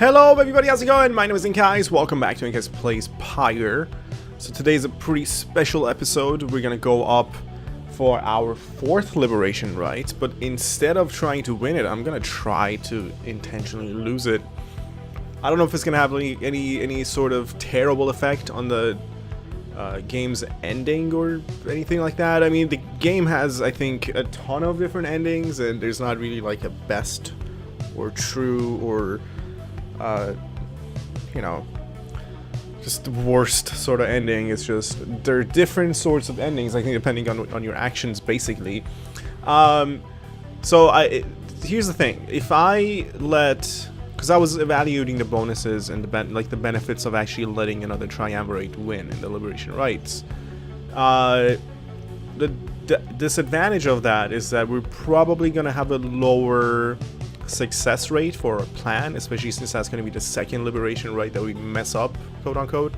Hello everybody, how's it going? My name is InkEyes. Welcome back to InkEyes Plays Pyre. So today's a pretty special episode. We're gonna go up for our 4th liberation right, but instead of trying to win it, I'm gonna try to intentionally lose it. I don't know if it's gonna have any sort of terrible effect on the game's ending or anything like that. I mean, the game has, I think, a ton of different endings, and there's not really like a best or true or you know, just the worst sort of ending. It's just there are different sorts of endings, I think, depending on your actions, basically. So here's the thing: if I because I was evaluating the bonuses and the benefits of actually letting another triumvirate win in the liberation rights. The disadvantage of that is that we're probably gonna have a lower success rate for our plan, especially since that's going to be the 2nd liberation right that we mess up, quote unquote.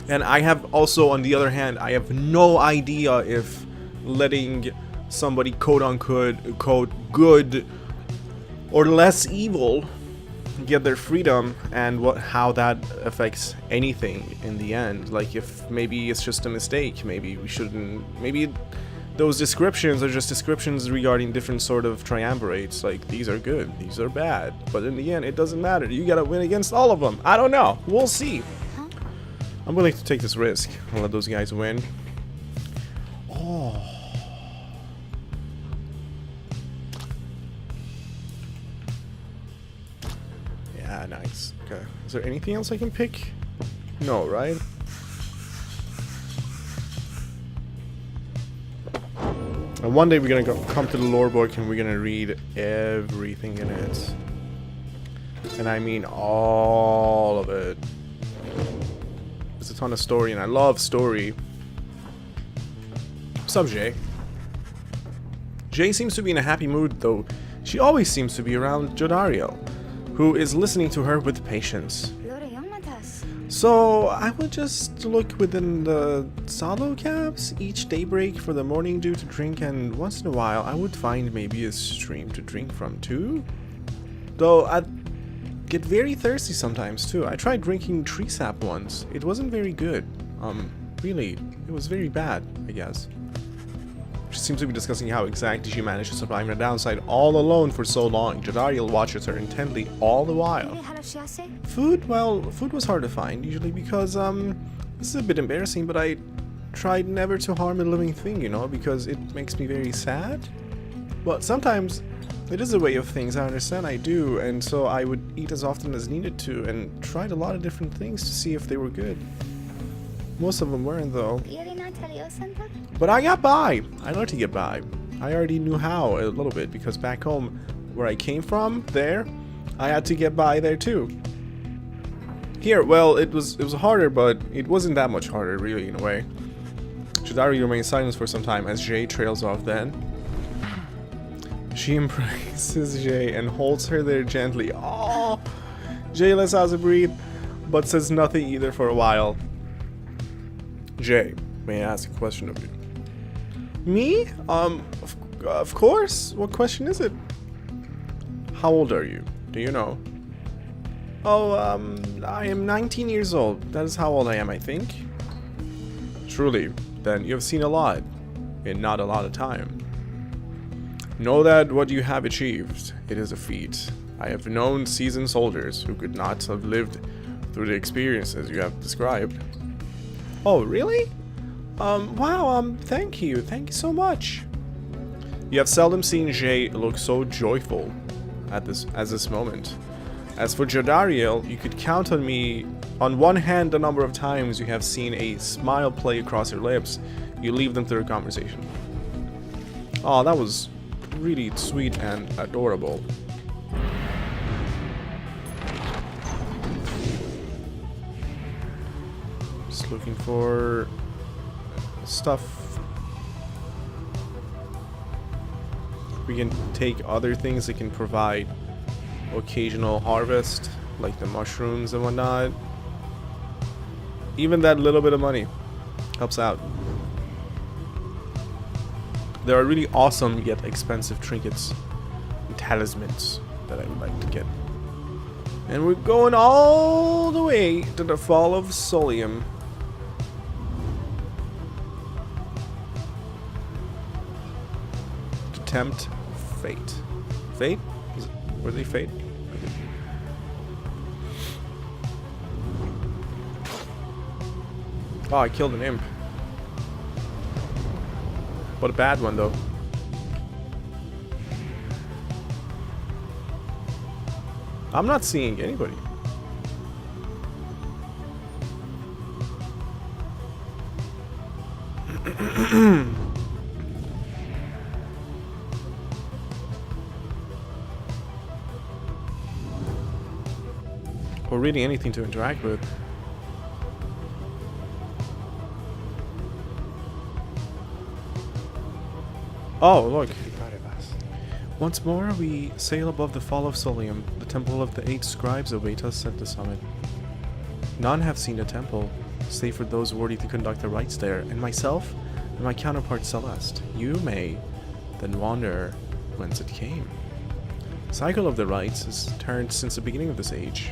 And I have also, on the other hand, I have no idea if letting somebody quote unquote good or less evil get their freedom and how that affects anything in the end. Like, if maybe it's just a mistake, maybe we shouldn't, maybe those descriptions are just descriptions regarding different sort of triumvirates. Like, these are good, these are bad, but in the end it doesn't matter. You gotta win against all of them. I don't know, we'll see. I'm willing to take this risk and let those guys win. Oh, yeah, nice. Okay, is there anything else I can pick? No, right? And one day we're gonna come to the lore book and we're gonna read everything in it. And I mean all of it. There's a ton of story, and I love story. What's up, Jay? Jay seems to be in a happy mood, though she always seems to be around Jodariel, who is listening to her with patience. So I would just look within the salo caps each daybreak for the morning dew to drink, and once in a while I would find maybe a stream to drink from too. Though I'd get very thirsty sometimes too. I tried drinking tree sap once. It wasn't very good. Really, it was very bad, I guess. She seems to be discussing how exactly she managed to survive on the downside all alone for so long. Jodariel watches her intently all the while. Food? Well, food was hard to find, usually because, this is a bit embarrassing, but I tried never to harm a living thing, you know, because it makes me very sad. But sometimes it is a way of things, I understand, I do, and so I would eat as often as needed to, and tried a lot of different things to see if they were good. Most of them weren't, though. But I got by. I learned to get by. I already knew how a little bit, because back home, where I came from, I had to get by there too. Here, well, it was harder, but it wasn't that much harder, really, in a way. Jodariel remains silent for some time as Jay trails off then. She embraces Jay and holds her there gently. Oh, Jay lets out a breathe, but says nothing either for a while. Jay, may I ask a question of you? Me? Of course. What question is it? How old are you? Do you know? Oh, I am 19 years old. That is how old I am, I think. Truly, then you have seen a lot in not a lot of time. Know that what you have achieved, it is a feat. I have known seasoned soldiers who could not have lived through the experiences you have described. Oh, really? Wow, thank you so much. You have seldom seen Jay look so joyful at this moment. As for Jodariel, you could count on me, on one hand, the number of times you have seen a smile play across your lips. You leave them through a conversation. Oh, that was really sweet and adorable. Just looking for stuff. We can take other things that can provide occasional harvest, like the mushrooms and whatnot. Even that little bit of money helps out. There are really awesome yet expensive trinkets and talismans that I would like to get. And we're going all the way to the fall of Solium. To tempt fate. Fate? Were they fate? Oh, I killed an imp. What a bad one, though. I'm not seeing anybody. Or really anything to interact with. Oh, look. Once more, we sail above the fall of Solium. The temple of the 8 scribes await us at the summit. None have seen the temple, save for those worthy to conduct the rites there, and myself and my counterpart Celeste. You may then wonder whence it came. The cycle of the rites has turned since the beginning of this age.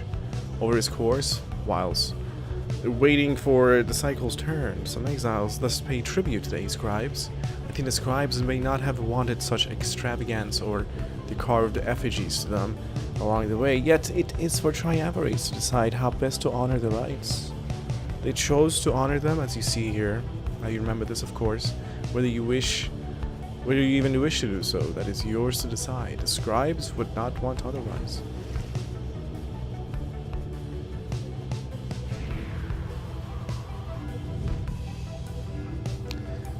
Over its course, whilst waiting for the cycle's turn, some exiles thus pay tribute to the scribes. I think the scribes may not have wanted such extravagance or the carved effigies to them along the way, yet it is for triumvirates to decide how best to honor the rites. They chose to honor them as you see here. Now you remember this, of course. Whether you even wish to do so, that is yours to decide. The scribes would not want otherwise.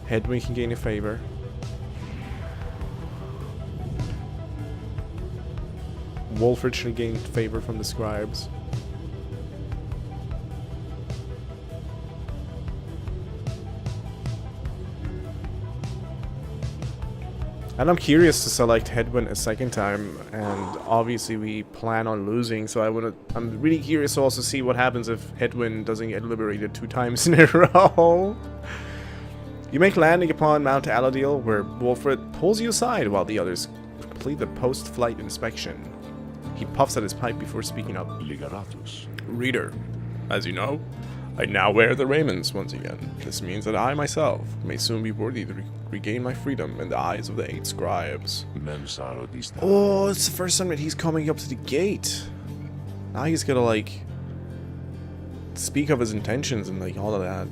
Hedwig can gain a favor. Wolfred should gain favor from the scribes. And I'm curious to select Hedwig a second time, and obviously we plan on losing, so I'm really curious to also see what happens if Hedwig doesn't get liberated 2 times in a row. You make landing upon Mount Aladil, where Wolfred pulls you aside while the others complete the post-flight inspection. He puffs at his pipe before speaking up. Reader, as you know, I now wear the raiments once again. This means that I myself may soon be worthy to regain my freedom in the eyes of the 8 scribes. Oh, it's the first time that he's coming up to the gate. Now he's gonna, like, speak of his intentions and, like, all of that.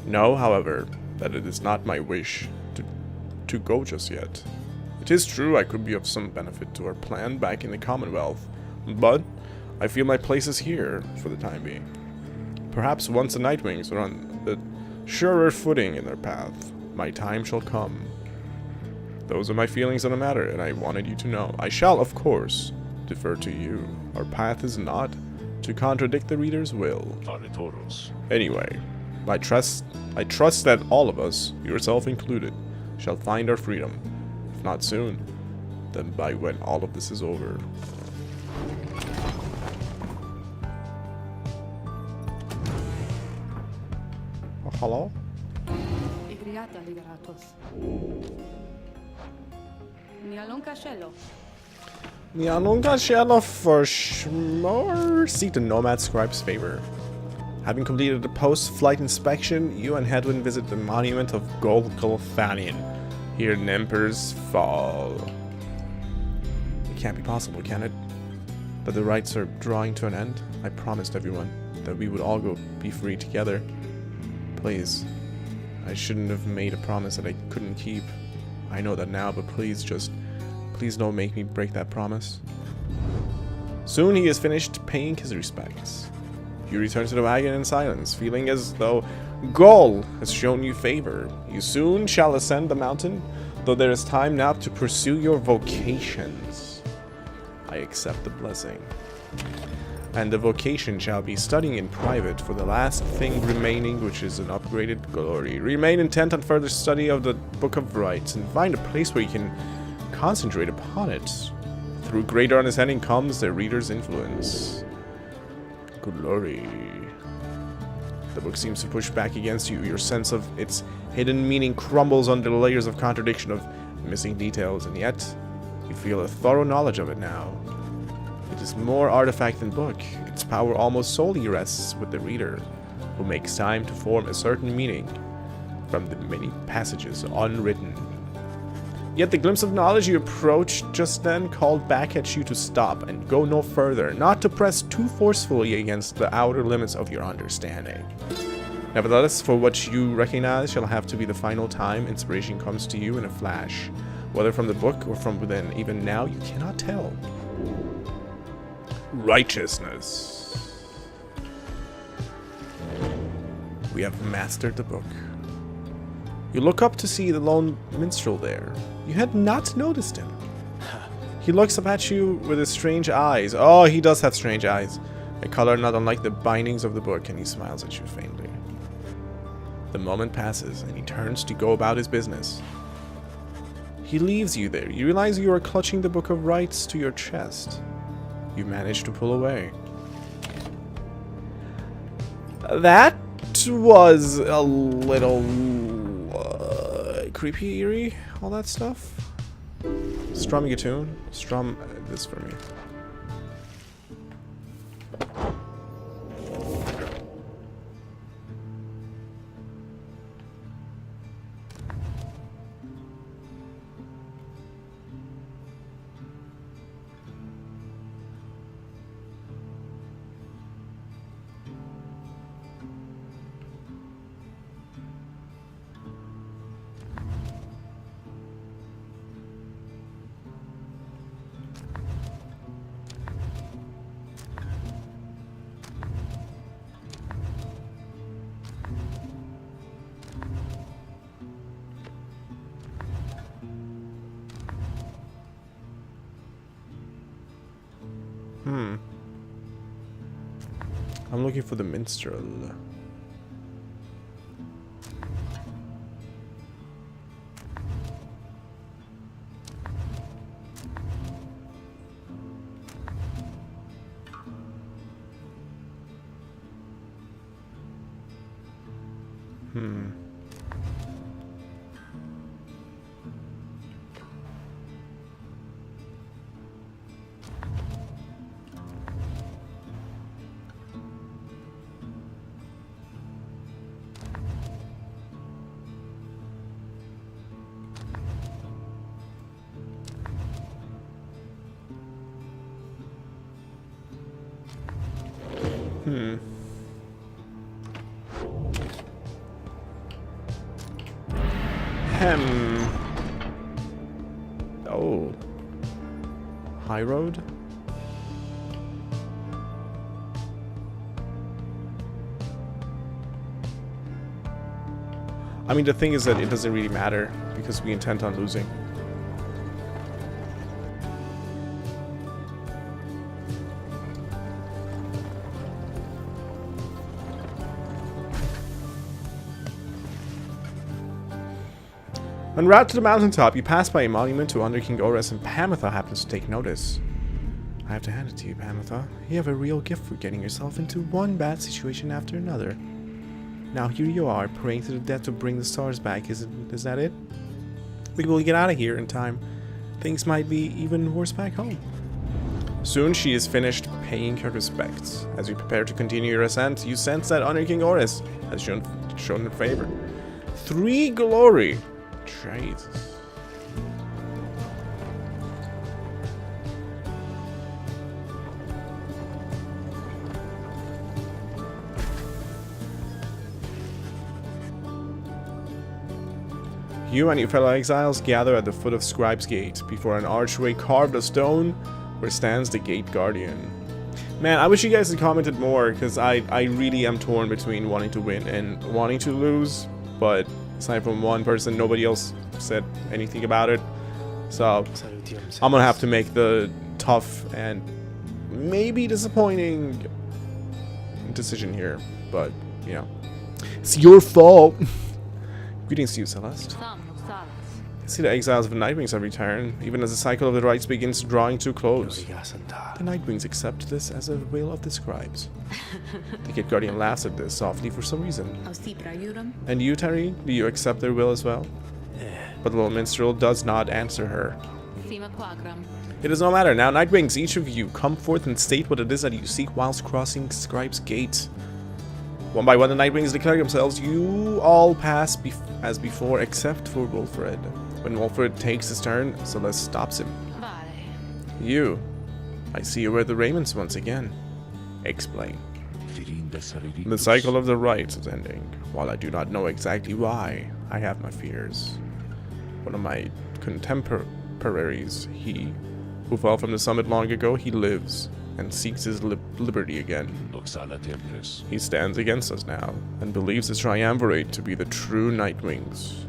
Know, however, that it is not my wish to go just yet. It is true I could be of some benefit to our plan back in the Commonwealth, but I feel my place is here for the time being. Perhaps once the Nightwings are on a surer footing in their path, my time shall come. Those are my feelings on the matter, and I wanted you to know. I shall, of course, defer to you. Our path is not to contradict the reader's will. Anyway, I trust that all of us, yourself included, shall find our freedom. If not soon, then by when all of this is over. Oh, hello? Nialunga for more. Seek the Nomad Scribe's favor. Having completed the post-flight inspection, you and Hedwig visit the monument of Golgothanin, here in Emperor's Fall. It can't be possible, can it? That the rites are drawing to an end? I promised everyone that we would all go be free together. Please, I shouldn't have made a promise that I couldn't keep. I know that now, but please don't make me break that promise. Soon he is finished paying his respects. You return to the wagon in silence, feeling as though Gol has shown you favor. You soon shall ascend the mountain, though there is time now to pursue your vocations. I accept the blessing. And the vocation shall be studying in private for the last thing remaining, which is an upgraded glory. Remain intent on further study of the Book of Rites, and find a place where you can concentrate upon it. Through greater understanding comes the reader's influence. Glory. The book seems to push back against you. Your sense of its hidden meaning crumbles under the layers of contradiction of missing details, and yet you feel a thorough knowledge of it now. It is more artifact than book. Its power almost solely rests with the reader, who makes time to form a certain meaning from the many passages unwritten. Yet the glimpse of knowledge you approached just then called back at you to stop and go no further, not to press too forcefully against the outer limits of your understanding. Nevertheless, for what you recognize shall have to be the final time inspiration comes to you in a flash, whether from the book or from within. Even now, you cannot tell. Righteousness. We have mastered the book. You look up to see the lone minstrel there. You had not noticed him. He looks up at you with his strange eyes. Oh, he does have strange eyes. A color not unlike the bindings of the book, and he smiles at you faintly. The moment passes, and he turns to go about his business. He leaves you there. You realize you are clutching the Book of Rites to your chest. You manage to pull away. That was a little creepy, eerie, all that stuff. Strumming a tune. Strum this for me. I'm looking for the minstrel. Oh. High road? I mean, the thing is that it doesn't really matter because we intend on losing. En route to the mountaintop, you pass by a monument to Under King Ores, and Pamitha happens to take notice. I have to hand it to you, Pamitha. You have a real gift for getting yourself into one bad situation after another. Now here you are, praying to the dead to bring the stars back. Is that it? We will get out of here in time. Things might be even worse back home. Soon she is finished paying her respects. As you prepare to continue your ascent, you sense that Under King Ores has shown in favor. 3 glory. Jesus. You and your fellow exiles gather at the foot of Scribe's Gate, before an archway carved of stone where stands the Gate Guardian. Man, I wish you guys had commented more, because I really am torn between wanting to win and wanting to lose, but aside from one person, nobody else said anything about it. So, I'm gonna have to make the tough and maybe disappointing decision here, but, you know, it's your fault. Greetings to you, Celeste. I see the exiles of the Nightwings have returned, even as the cycle of the rites begins drawing to a close. The Nightwings accept this as a will of the scribes. The Gate Guardian laughs at this softly for some reason. And you, Terry, do you accept their will as well? But the little minstrel does not answer her. It is no matter. Now, Nightwings, each of you, come forth and state what it is that you seek whilst crossing Scribe's Gate. One by one, the Nightwings declare themselves. You all pass as before, except for Wilfred. When Wilfred takes his turn, Celeste stops him. You. I see you wear the raiments once again. Explain. The cycle of the rites is ending. While I do not know exactly why, I have my fears. One of my contemporaries, he who fell from the summit long ago, he lives and seeks his liberty again. He stands against us now and believes the triumvirate to be the true Nightwings.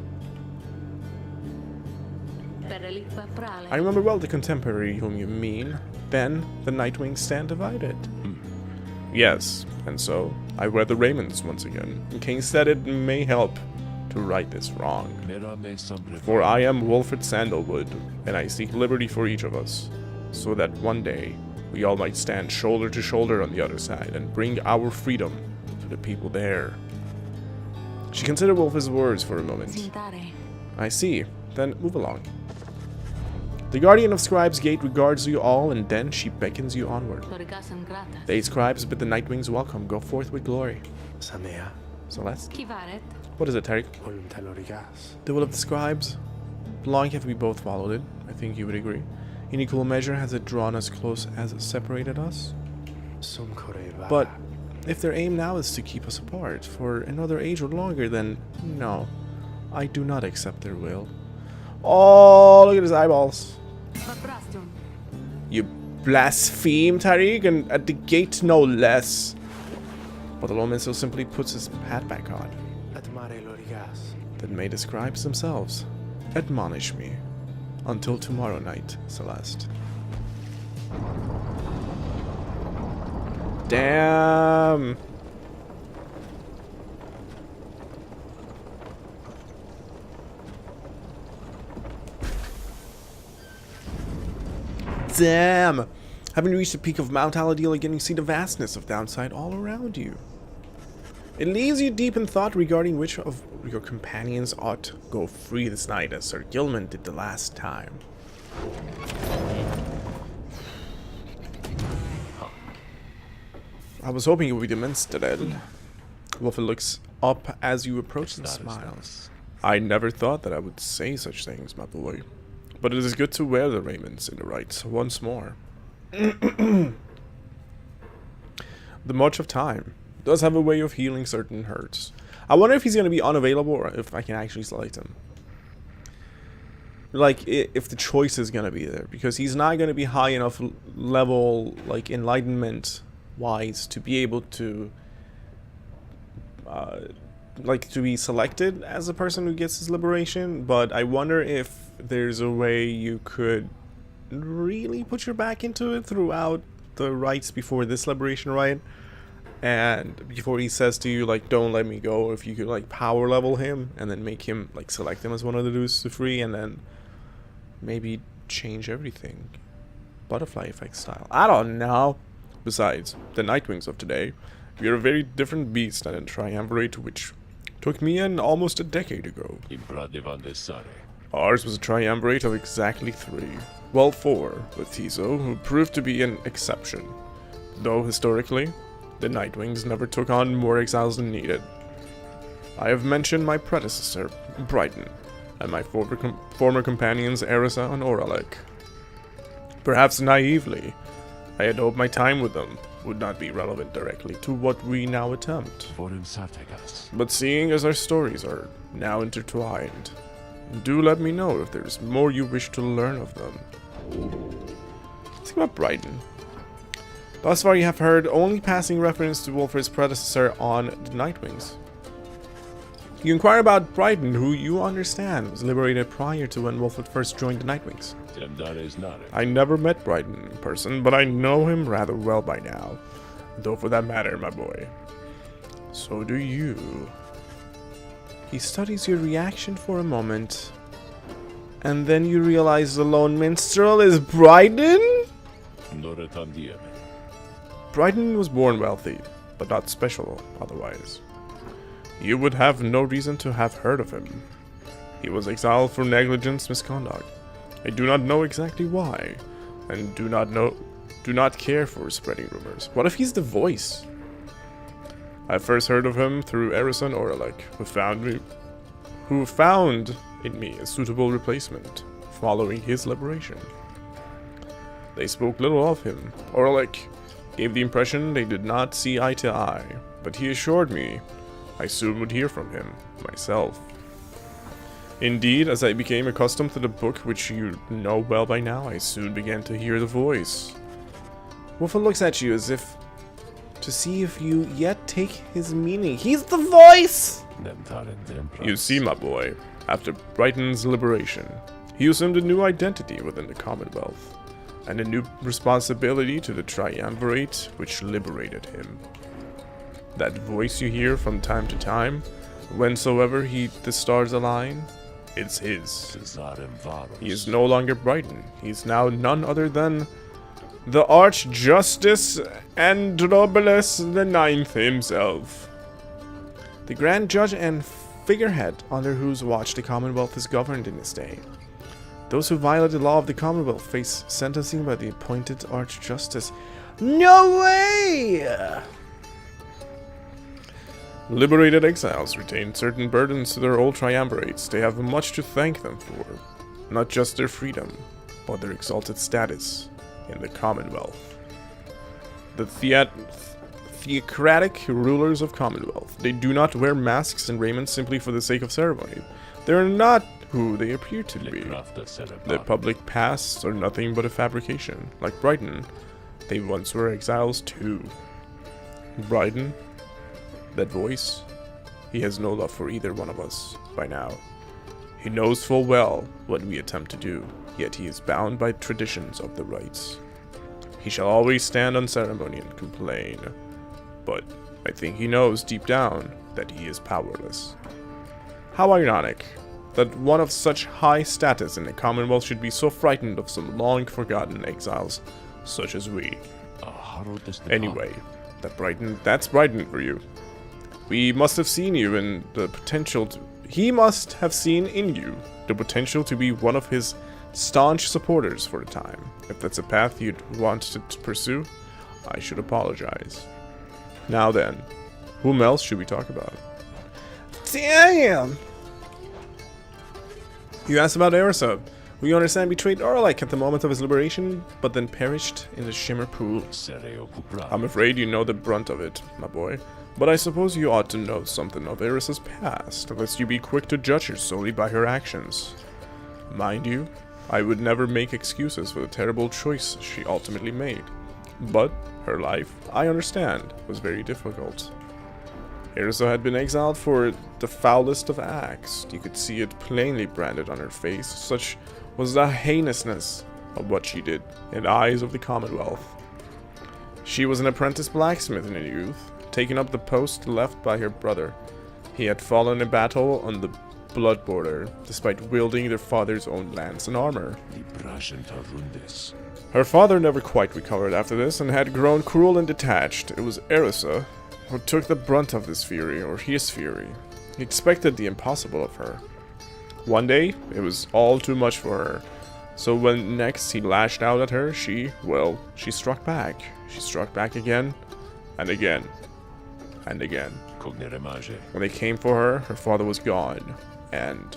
I remember well the contemporary whom you mean. Then the Nightwings stand divided. Yes, and so I wear the raiments once again, in case that it may help to right this wrong. For I am Wilfred Sandalwood, and I seek liberty for each of us, so that one day we all might stand shoulder to shoulder on the other side and bring our freedom to the people there. She considered Wilfred's words for a moment. I see. Then move along. The Guardian of Scribe's Gate regards you all, and then she beckons you onward. They scribes bid the Nightwings welcome. Go forth with glory. Celeste? What is it, Tariq? The will of the scribes. Long have we both followed it. I think you would agree. In equal measure has it drawn us close as it separated us. But if their aim now is to keep us apart for another age or longer, then no. I do not accept their will. Oh, look at his eyeballs. You blaspheme, Tariq, and at the gate no less. But the lawman so simply puts his hat back on. Then may the scribes themselves admonish me. Until tomorrow night, Celeste. Damn. Damn! Having reached the peak of Mount Aladil again, you see the vastness of downside all around you. It leaves you deep in thought regarding which of your companions ought to go free this night, as Sir Gilman did the last time. I was hoping it would be the Minstrel. Wolfen looks up as you approach and smiles. I never thought that I would say such things, my boy. But it is good to wear the raiments in the rites once more. The March of Time does have a way of healing certain hurts. I wonder if he's going to be unavailable or if I can actually select him. Like, if the choice is going to be there. Because he's not going to be high enough level, like, enlightenment-wise to be able to, to be selected as a person who gets his liberation. But I wonder if there's a way you could really put your back into it throughout the rites before this liberation rite. And before he says to you, like, don't let me go, if you could, like, power level him and then make him, like, select him as one of the dudes to free and then maybe change everything. Butterfly effect style. I don't know. Besides, the Nightwings of today, we are a very different beast than a triumvirate which took me in almost a decade ago. Ours was a triumvirate of exactly 3. Well, 4, with Tiso, who proved to be an exception. Though, historically, the Nightwings never took on more exiles than needed. I have mentioned my predecessor, Brighton, and my former companions, Erisa and Oralek. Perhaps naively, I had hoped my time with them would not be relevant directly to what we now attempt. But seeing as our stories are now intertwined, do let me know if there's more you wish to learn of them. Let's go about Brighton. Thus far you have heard only passing reference to Wilfred's predecessor on the Nightwings. You inquire about Brighton, who you understand was liberated prior to when Wilfred first joined the Nightwings. I never met Brighton in person, but I know him rather well by now. Though for that matter, my boy, so do you. He studies your reaction for a moment, and then you realize the lone minstrel is Brighton? Brighton was born wealthy, but not special otherwise. You would have no reason to have heard of him. He was exiled for negligence misconduct. I do not know exactly why, and do not care for spreading rumors. What if he's the voice? I first heard of him through Erisa and Storyrich, who found in me a suitable replacement following his liberation. They spoke little of him. Storyrich gave the impression they did not see eye to eye, but he assured me I soon would hear from him myself. Indeed, as I became accustomed to the book which you know well by now, I soon began to hear the voice. Wolfa looks at you as if to see if you yet take his meaning. He's the voice! You see, my boy, after Brighton's liberation, he assumed a new identity within the Commonwealth, and a new responsibility to the triumvirate which liberated him. That voice you hear from time to time, whensoever the stars align, it's his. He is no longer Brighton. He is now none other than the Archjustice Androbolus IX himself. The Grand Judge and figurehead under whose watch the Commonwealth is governed in this day. Those who violate the law of the Commonwealth face sentencing by the appointed Archjustice. No way! Liberated exiles retain certain burdens to their old triumvirates. They have much to thank them for. Not just their freedom, but their exalted status in the Commonwealth. The theocratic rulers of Commonwealth. They do not wear masks and raiment simply for the sake of ceremony. They are not who they appear to be. Their public pasts are nothing but a fabrication. Like Brighton, they once were exiles too. Brighton, that voice, he has no love for either one of us by now. He knows full well what we attempt to do, yet he is bound by traditions of the rites. He shall always stand on ceremony and complain, but I think he knows deep down that he is powerless. How ironic that one of such high status in the Commonwealth should be so frightened of some long-forgotten exiles such as we. Anyway, that's Brighton for you. He must have seen in you the potential to be one of his staunch supporters for a time. If that's a path you'd want to pursue, I should apologize. Now then, whom else should we talk about? Damn! You asked about Erisa, who you understand betrayed Storyrich at the moment of his liberation, but then perished in the Shimmer Pool. I'm afraid you know the brunt of it, my boy. But I suppose you ought to know something of Erisa's past, lest you be quick to judge her solely by her actions. Mind you, I would never make excuses for the terrible choice she ultimately made. But her life, I understand, was very difficult. Erisa had been exiled for the foulest of acts. You could see it plainly branded on her face. Such was the heinousness of what she did in the eyes of the Commonwealth. She was an apprentice blacksmith in her youth, taking up the post left by her brother. He had fallen in battle on the blood border, despite wielding their father's own lance and armor. Her father never quite recovered after this, and had grown cruel and detached. It was Erisa who took the brunt of this fury, or his fury. He expected the impossible of her. One day, it was all too much for her. So when next he lashed out at her, she struck back. She struck back again, and again. And again. When they came for her, her father was gone, and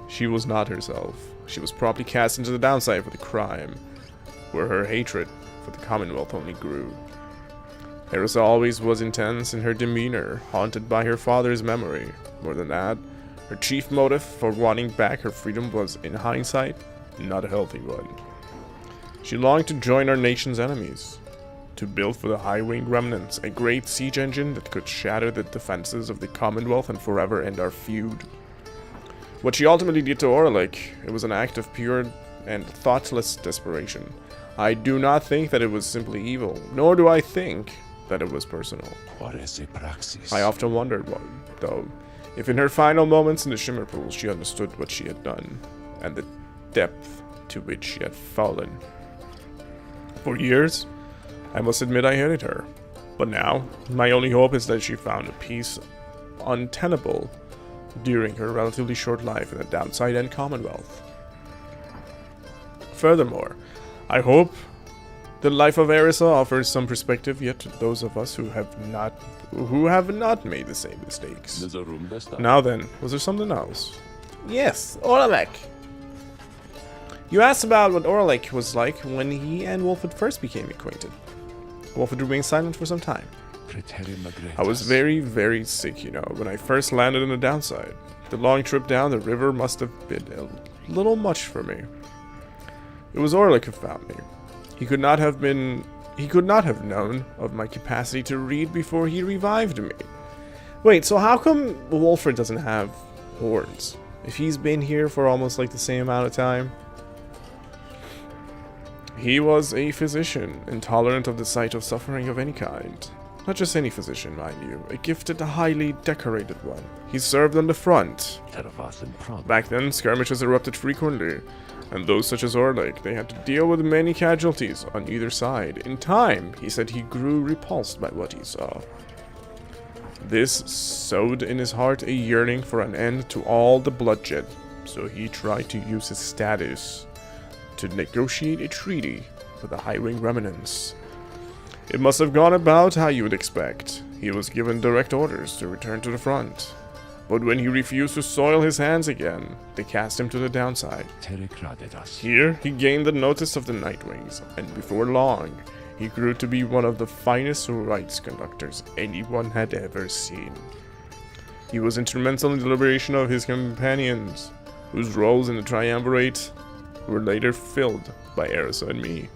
she was not herself. She was promptly cast into the downside for the crime, where her hatred for the Commonwealth only grew. Erisa always was intense in her demeanor, haunted by her father's memory. More than that, her chief motive for wanting back her freedom was, in hindsight, not a healthy one. She longed to join our nation's enemies, to build for the high-winged remnants a great siege engine that could shatter the defenses of the Commonwealth and forever end our feud. What she ultimately did to Storyrich, it was an act of pure and thoughtless desperation. I do not think that it was simply evil, nor do I think that it was personal. I often wondered, though, if in her final moments in the Shimmer Pool she understood what she had done, and the depth to which she had fallen. For years, I must admit I hated her, but now, my only hope is that she found a peace untenable during her relatively short life in the downside end Commonwealth. Furthermore, I hope The life of Erisa offers some perspective, yet to those of us who have not made the same mistakes. Now then, was there something else? Yes, Oralek. You asked about what Oralek was like when he and Wolford first became acquainted. Wolford remained silent for some time. I was very, very sick, you know, when I first landed on the downside. The long trip down the river must have been a little much for me. It was Oralek who found me. He could not have known of my capacity to read before he revived me. Wait, so how come Wolford doesn't have horns? If he's been here for almost like the same amount of time? He was a physician, intolerant of the sight of suffering of any kind. Not just any physician, mind you, a gifted, highly decorated one. He served on the front. Back then, skirmishes erupted frequently, and those such as Oralek, they had to deal with many casualties on either side. In time, he said he grew repulsed by what he saw. This sowed in his heart a yearning for an end to all the bloodshed, so he tried to use his status to negotiate a treaty with the High-Wing remnants. It must have gone about how you would expect. He was given direct orders to return to the front. But when he refused to soil his hands again, they cast him to the downside. Here, he gained the notice of the Nightwings, and before long, he grew to be one of the finest rites conductors anyone had ever seen. He was instrumental in the liberation of his companions, whose roles in the triumvirate were later filled by Erisa and me.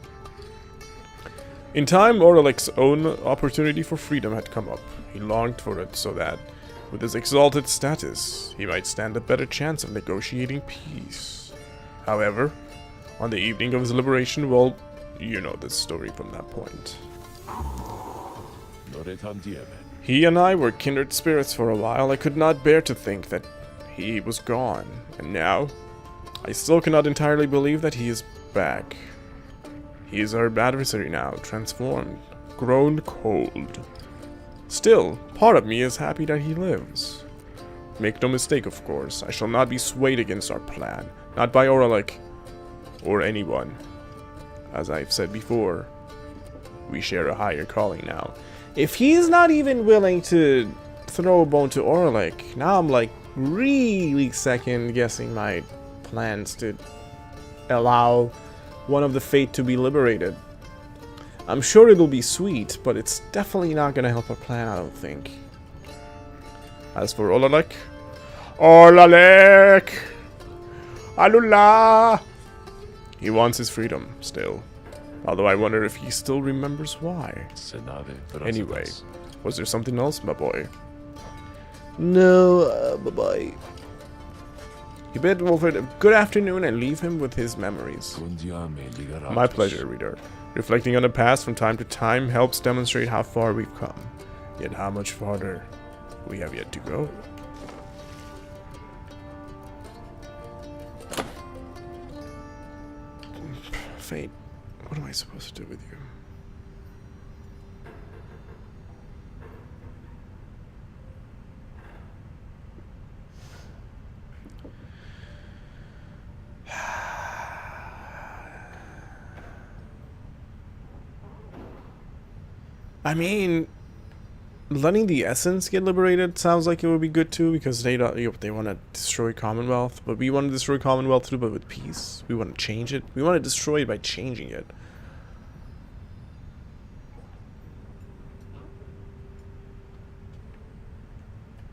In time, Oralek's own opportunity for freedom had come up. He longed for it so that, with his exalted status, he might stand a better chance of negotiating peace. However, on the evening of his liberation, well, you know the story from that point. He and I were kindred spirits for a while. I could not bear to think that he was gone, and now, I still cannot entirely believe that he is back. He is our adversary now, transformed, grown cold. Still, part of me is happy that he lives. Make no mistake, of course, I shall not be swayed against our plan, not by Oralek, or anyone. As I've said before, we share a higher calling now. If he's not even willing to throw a bone to Oralek, now I'm like really second guessing my plans to allow one of the Fate to be liberated. I'm sure it'll be sweet, but it's definitely not gonna help our plan, I don't think. As for Oralek, Alula! He wants his freedom, still. Although I wonder if he still remembers why. Anyway, was there something else, my boy? No, my boy. You bid Wolford a good afternoon and leave him with his memories. My pleasure, reader. Reflecting on the past from time to time helps demonstrate how far we've come, yet how much farther we have yet to go. Fate, what am I supposed to do with you? I mean, letting the essence get liberated sounds like it would be good too, because they don't, they want to destroy Commonwealth, but we want to destroy Commonwealth too, but with peace. We want to change it. We want to destroy it by changing it.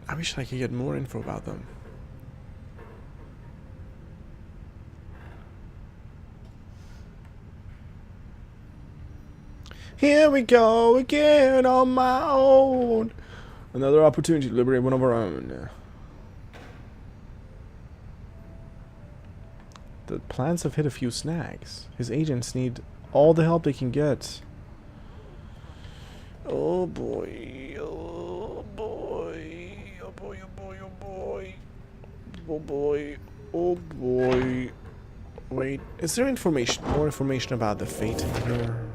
I wish I could get more info about them. Here we go again on my own. Another opportunity to liberate one of our own. The plans have hit a few snags. His agents need all the help they can get. Oh boy. Oh boy. Oh boy, oh boy, oh boy. Oh boy. Oh boy. Wait, is there more information about the Fate in here?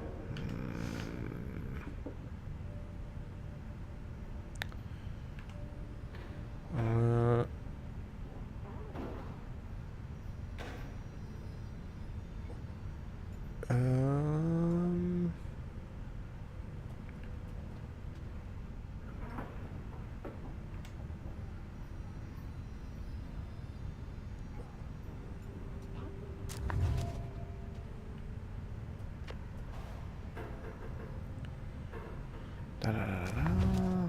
Da-da-da-da-da.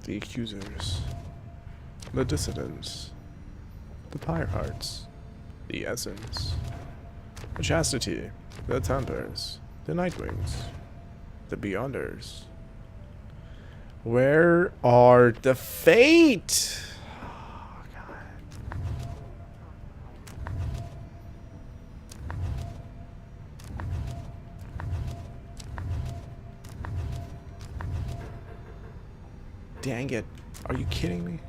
The accusers. The dissidents. The Pyre hearts. The essence. The chastity. The thunders. The nightwings. The beyonders. Where are the fate? Oh, God. Dang it. Are you kidding me?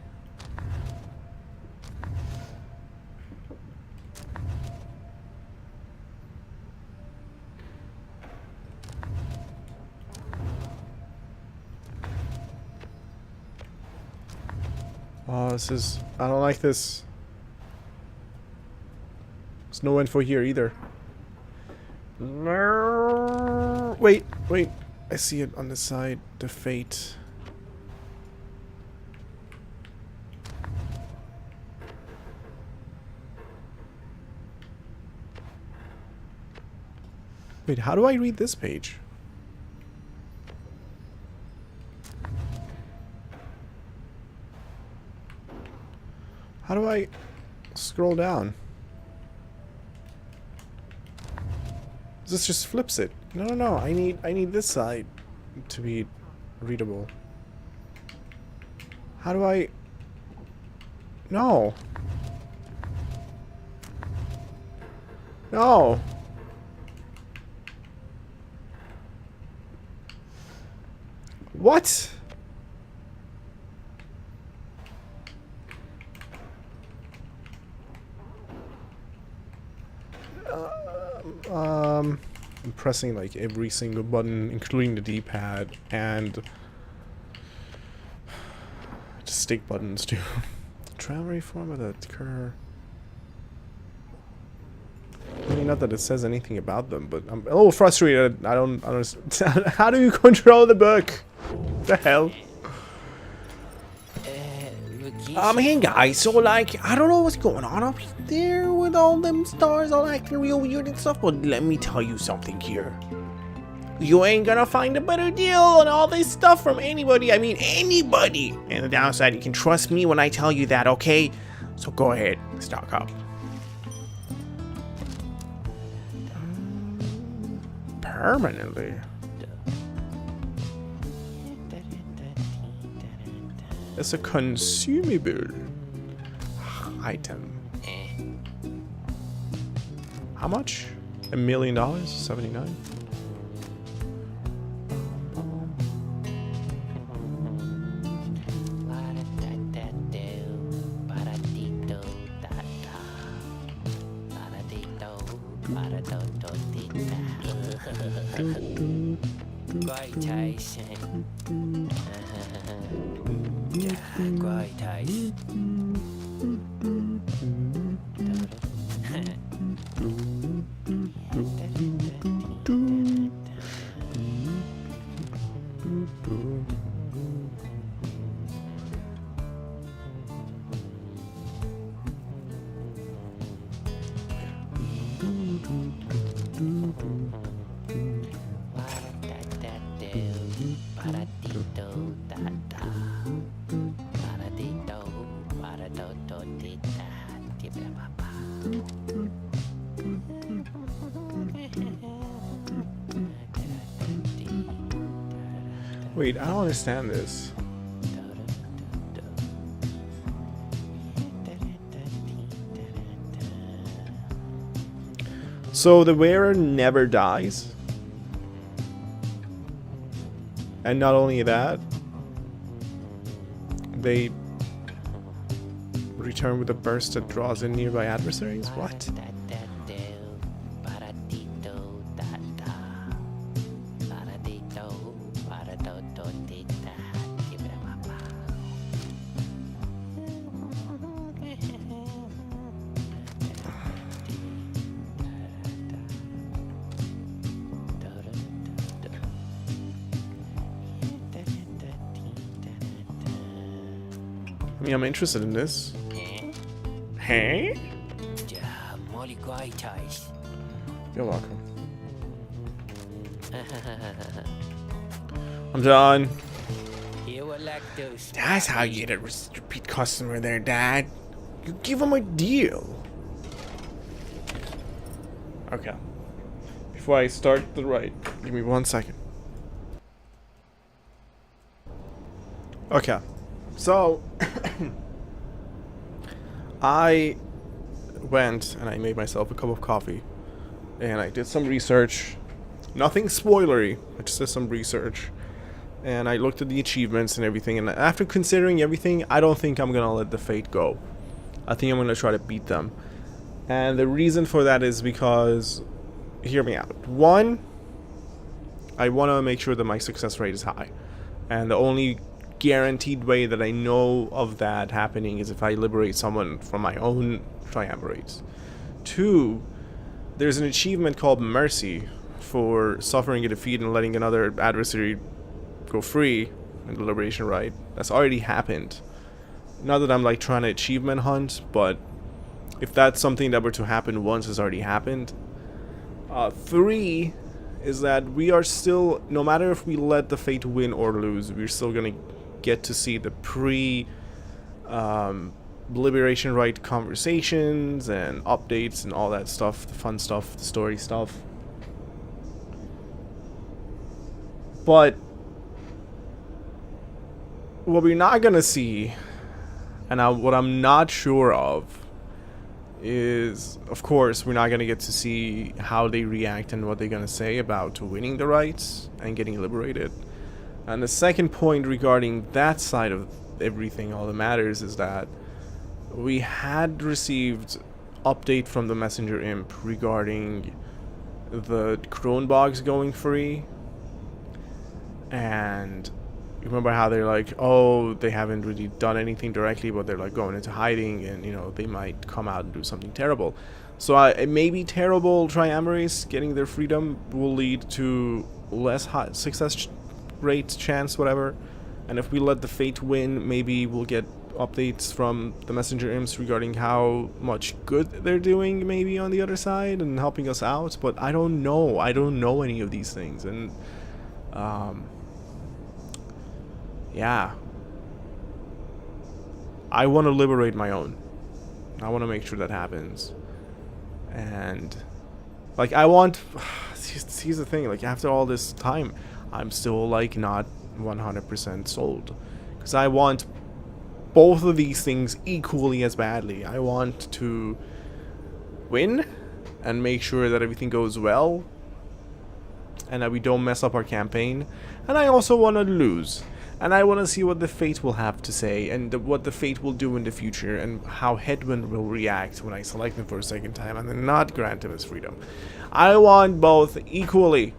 Oh, this is... I don't like this. There's no info here either. No. Wait. I see it on the side. The fate. Wait, how do I read this page? How do I scroll down? This just flips it. No. I need this side to be readable. How do I... No. No. What? I'm pressing like every single button, including the D-pad and the stick buttons too. Tramway form of that occur. I mean, not that it says anything about them, but I'm a little frustrated. I don't understand. How do you control the book? What the hell? Hey guys, so like, I don't know what's going on up there with all them stars all acting real weird and stuff, but let me tell you something here. You ain't gonna find a better deal on all this stuff from anybody, I mean anybody. And the downside, you can trust me when I tell you that, okay? So go ahead, stock up. Permanently. It's a consumable item. How much? $1 million? 79? Wait, I don't understand this. So the wearer never dies? And not only that, they return with a burst that draws in nearby adversaries? What? I mean, I'm interested in this. Hey? You're welcome. I'm done. You will like those. That's how you get a repeat customer there, Dad. You give them a deal. Okay. Before I start the write, give me 1 second. Okay. So, I went and I made myself a cup of coffee. And I did some research. Nothing spoilery. I just did some research. And I looked at the achievements and everything. And after considering everything, I don't think I'm going to let the Fate go. I think I'm going to try to beat them. And the reason for that is because, hear me out. One, I want to make sure that my success rate is high. And the only guaranteed way that I know of that happening is if I liberate someone from my own triumvirates. Two, there's an achievement called Mercy for suffering a defeat and letting another adversary go free in the liberation rite. That's already happened. Not that I'm like trying to achievement hunt, but if that's something that were to happen once, has already happened. Three is that we are still, no matter if we let the Fate win or lose, we're still gonna get to see the liberation rite conversations and updates and all that stuff, the fun stuff, the story stuff. But what we're not gonna see, and what I'm not sure of, is, of course, we're not gonna get to see how they react and what they're gonna say about winning the rights and getting liberated. And the second point regarding that side of everything, all that matters, is that we had received update from the messenger imp regarding the Crone box going free. And you remember how they're like, oh, they haven't really done anything directly, but they're like going into hiding, and you know, they might come out and do something terrible. So it may be terrible triumvirates getting their freedom will lead to less high success rate chance, whatever. And if we let the Fate win, maybe we'll get updates from the messenger imps regarding how much good they're doing maybe on the other side and helping us out. But I don't know. I don't know any of these things. And yeah, I want to liberate my own. I want to make sure that happens. And like, I want, here's the thing, like, after all this time, I'm still like not 100% sold, because I want both of these things equally as badly. I want to win and make sure that everything goes well and that we don't mess up our campaign, and I also want to lose. And I want to see what the Fate will have to say, and what the Fate will do in the future, and how Headwind will react when I select him for a second time and then not grant him his freedom. I want both equally.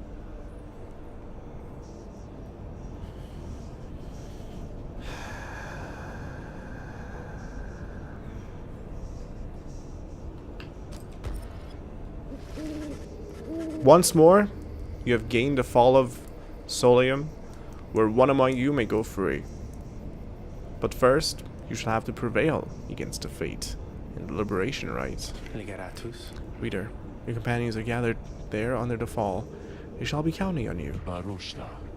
Once more, you have gained the fall of Solium, where one among you may go free. But first, you shall have to prevail against the Fate in the liberation rites. Reader, your companions are gathered there under the fall. They shall be counting on you.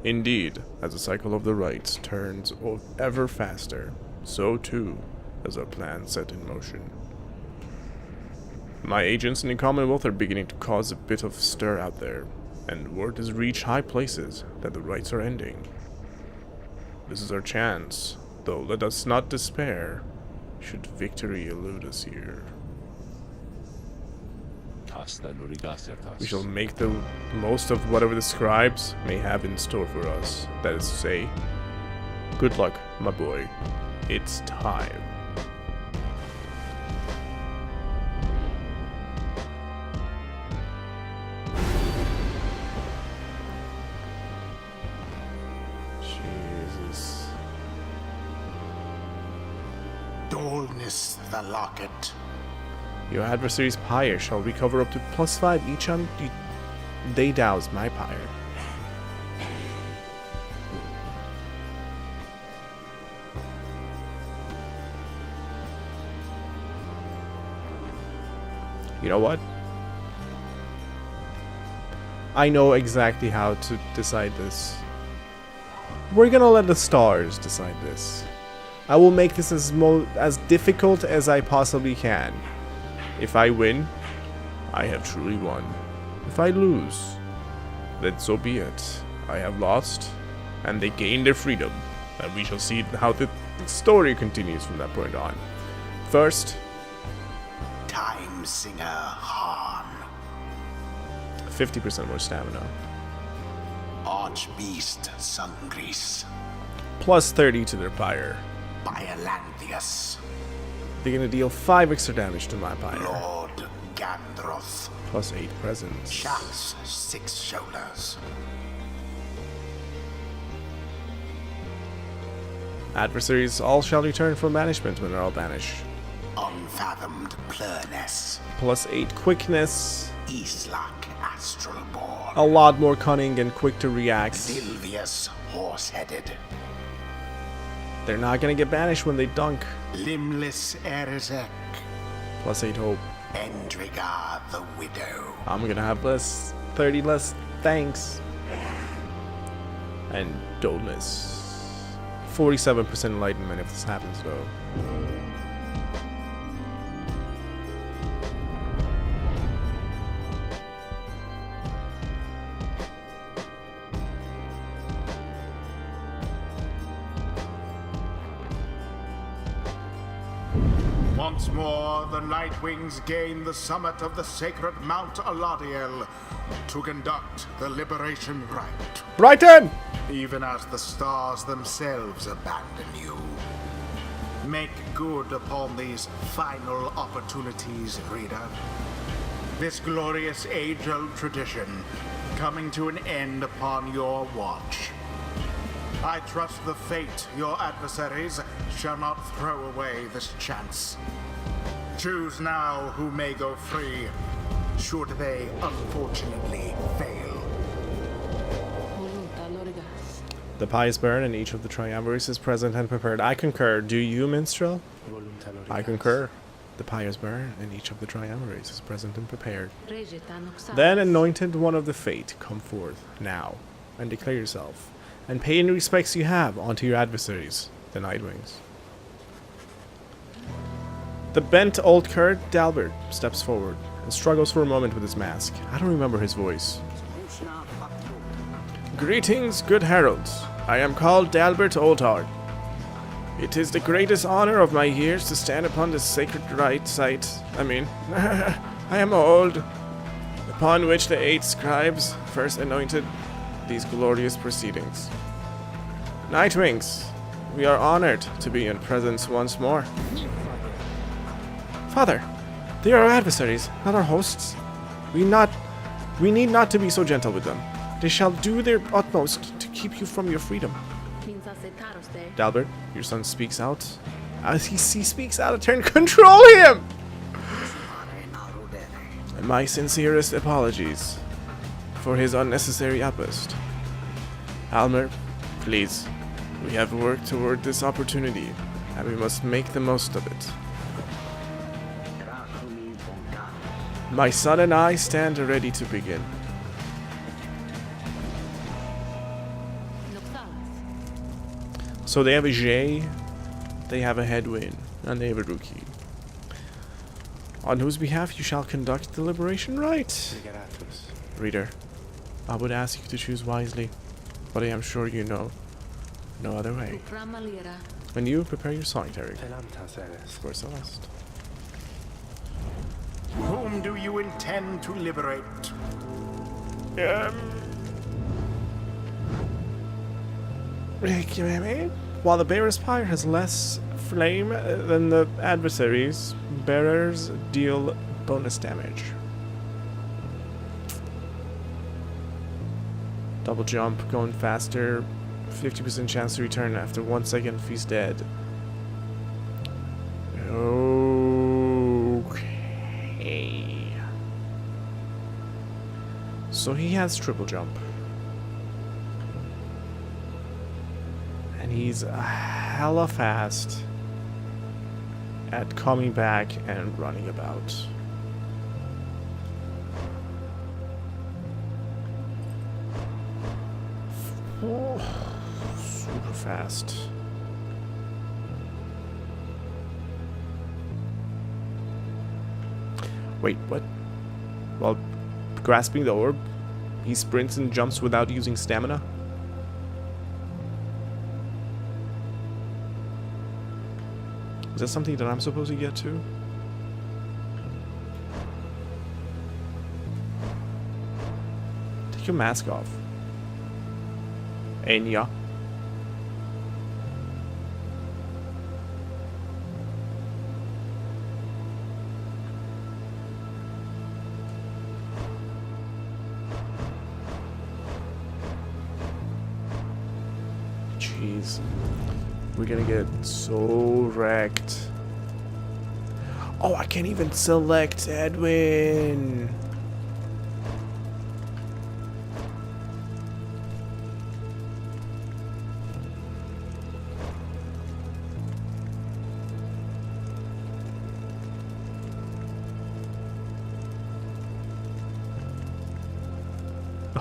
Indeed, as the cycle of the rites turns ever faster, so too is our plan set in motion. My agents in the Commonwealth are beginning to cause a bit of stir out there, and word has reached high places that the rites are ending. This is our chance, though let us not despair, should victory elude us here. We shall make the most of whatever the scribes may have in store for us. That is to say, good luck, my boy. It's time. Dullness the locket. Your adversary's Pyre shall recover up to +5 each time they douse my Pyre. You know what? I know exactly how to decide this. We're gonna let the stars decide this. I will make this as difficult as I possibly can. If I win, I have truly won. If I lose, then so be it. I have lost, and they gain their freedom. And we shall see how the story continues from that point on. First, Time Singer Han, 50% more stamina. Archbeast Sungrease, Plus 30 to their Pyre. Biolantheus, They're gonna deal 5 extra damage to my Pyre. Lord Gandroth, Plus 8 presence. Chance 6 Shoulders, Adversaries all shall return from banishment when they're all banished. Unfathomed Plurness, Plus 8 quickness. Islak Astral Ball, A lot more cunning and quick to react. Silvius Horse-Headed, They're not gonna get banished when they dunk. Limbless Erzek, Plus 8 hope. Endrigar the Widow, I'm gonna have less 30 less thanks. And dullness. 47% enlightenment if this happens though. Once more, the Nightwings gain the summit of the sacred Mount Aladiel to conduct the Liberation Rite, Brighton! even as the stars themselves abandon you. Make good upon these final opportunities, reader. This glorious age-old tradition coming to an end upon your watch. I trust the fate your adversaries shall not throw away this chance. Choose now who may go free, should they unfortunately fail. The pious burn in each of the triumvirates is present and prepared. I concur. Do you, minstrel? I concur. The pious burn in each of the triumvirates is present and prepared. Then, anointed one of the fate, come forth now and declare yourself, and pay any respects you have unto your adversaries, the Nightwings. The bent old Kurt Dalbert steps forward and struggles for a moment with his mask. I don't remember his voice. Greetings, good heralds. I am called Dalbert Oldhard. It is the greatest honor of my years to stand upon this sacred site. I am old, upon which the 8 scribes first anointed these glorious proceedings. Nightwings, we are honored to be in presence once more. Father, they are our adversaries, not our hosts. We need not to be so gentle with them. They shall do their utmost to keep you from your freedom. Dalbert, your son speaks out. As he speaks out of turn, control him! And my sincerest apologies for his unnecessary outburst. Almer, please, we have worked toward this opportunity, and we must make the most of it. My son and I stand ready to begin. So they have a J, they have a headwind, and they have a rookie. On whose behalf you shall conduct the liberation rite? Reader, I would ask you to choose wisely, but I am sure you know no other way. And you prepare your solitary for Celeste. Whom do you intend to liberate? While the Bearer's Pyre has less flame than the adversaries, bearers deal bonus damage. Double jump, going faster, 50% chance to return after 1 second if he's dead. Okay. So he has triple jump. And he's hella fast at coming back and running about. fast. Wait, what? While grasping the orb, he sprints and jumps without using stamina? Is that something that I'm supposed to get to? Take your mask off. Enya. Jeez. We're gonna get so wrecked. Oh, I can't even select Edwin.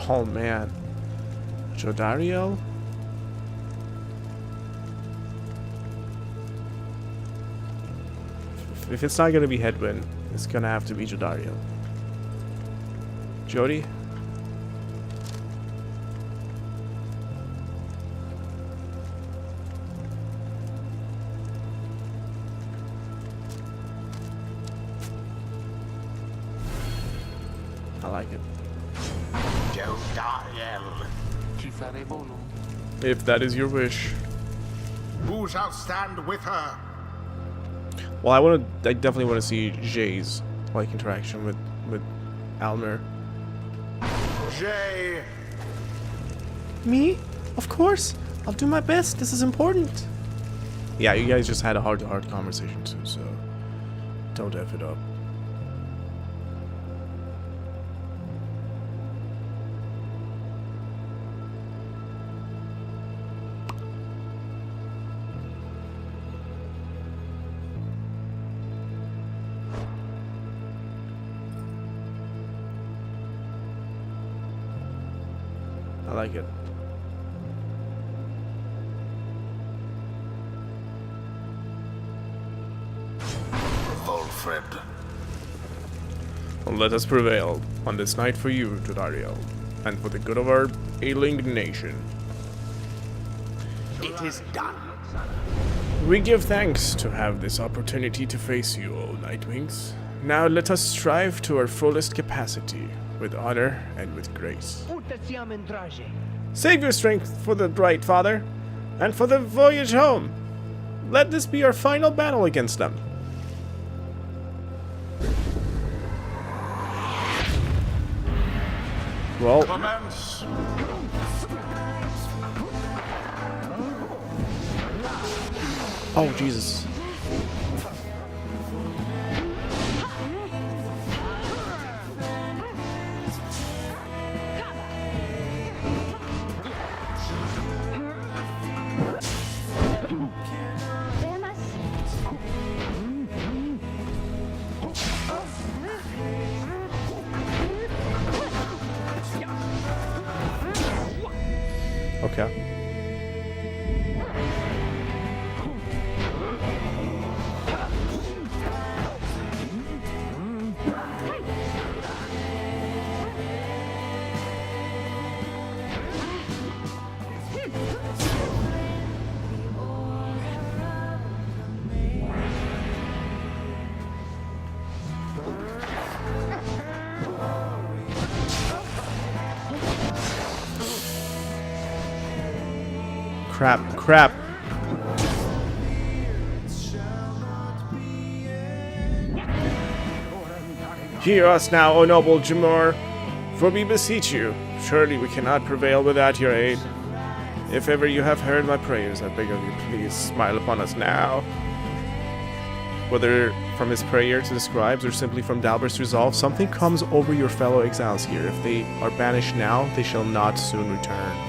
Oh man. Jodariel? If it's not gonna be Headwind, it's gonna have to be Jodariel. Jody? I like it. Jodariel. If that is your wish. Who shall stand with her? Well, I definitely want to see Jay's like interaction with Almer. Jay. Me? Of course. I'll do my best. This is important. Yeah, you guys just had a heart-to-heart conversation too, so don't F it up. I like it. Volfred. Let us prevail on this night for you, Jodariel, and for the good of our ailing nation. It is done. We give thanks to have this opportunity to face you, O Nightwings. Now let us strive to our fullest capacity, with honor and with grace. Save your strength for the bright father, and for the voyage home. Let this be our final battle against them. Well, Commence. oh Jesus. Okay. Crap. Hear us now, O noble Jamor, for we beseech you. Surely we cannot prevail without your aid. If ever you have heard my prayers, I beg of you, please smile upon us now. Whether from his prayer to the scribes or simply from Dalbert's resolve, something comes over your fellow exiles here. If they are banished now, they shall not soon return.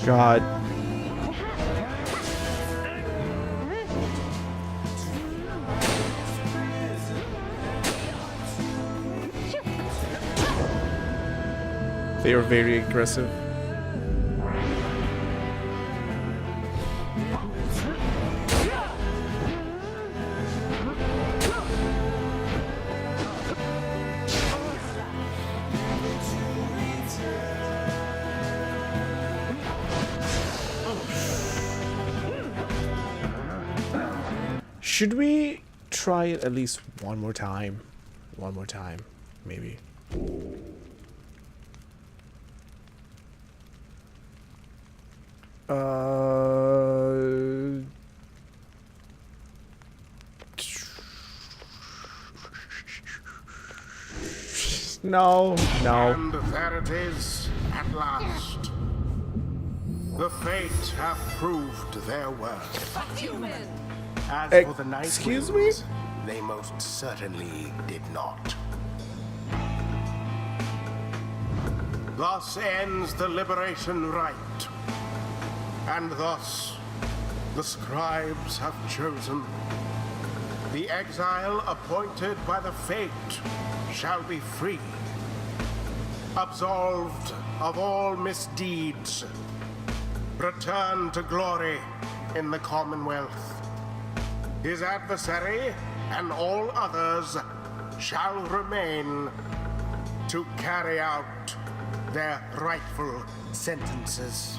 God. They are very aggressive. Should we try it at least one more time? One more time, maybe. No, no. And there it is, at last. The Fates have proved their worth. As for the Night Excuse Winds, me? they most certainly did not. Thus ends the liberation rite. And thus, the scribes have chosen. The exile appointed by the Fate shall be free, absolved of all misdeeds, return to glory in the Commonwealth. His adversary and all others shall remain to carry out their rightful sentences.